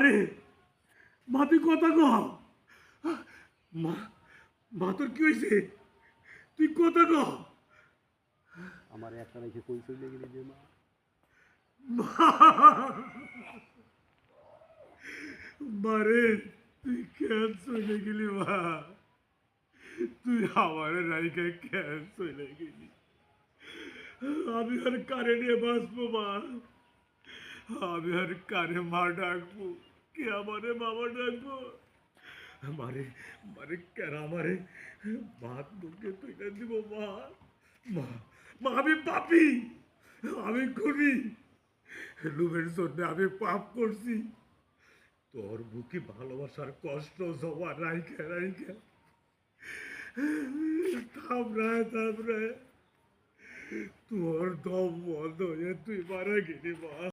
মারে, মা তুই কথা ক। মা, মা তোর কি হয়েছে? তুই কথা ক। আমার একটা রেখে কই চলে গেলি যে মা? মারে, তুই কেন চলে গেলি মা? তুই আমার রাইকে কেন চলে গেলি? আমি আর কারে নিয়ে বাঁচবো মা? আমি আর কারে মা ডাকবো? কে আমারে বাবা ডাকবো? মারে, মারে কেন আমারে ভাত মুখে তুলে দিব মা? মা, মা আমি পাপি, আমি খুনি, লোভের জন্য আমি পাপ করছি। তোর বুকে ভালোবাসার কষ্ট জমা রাইখা রাইখা থামড়ায় থামড়ায় তোর দম বন্ধ হয়ে তুই মারা গেলি মা।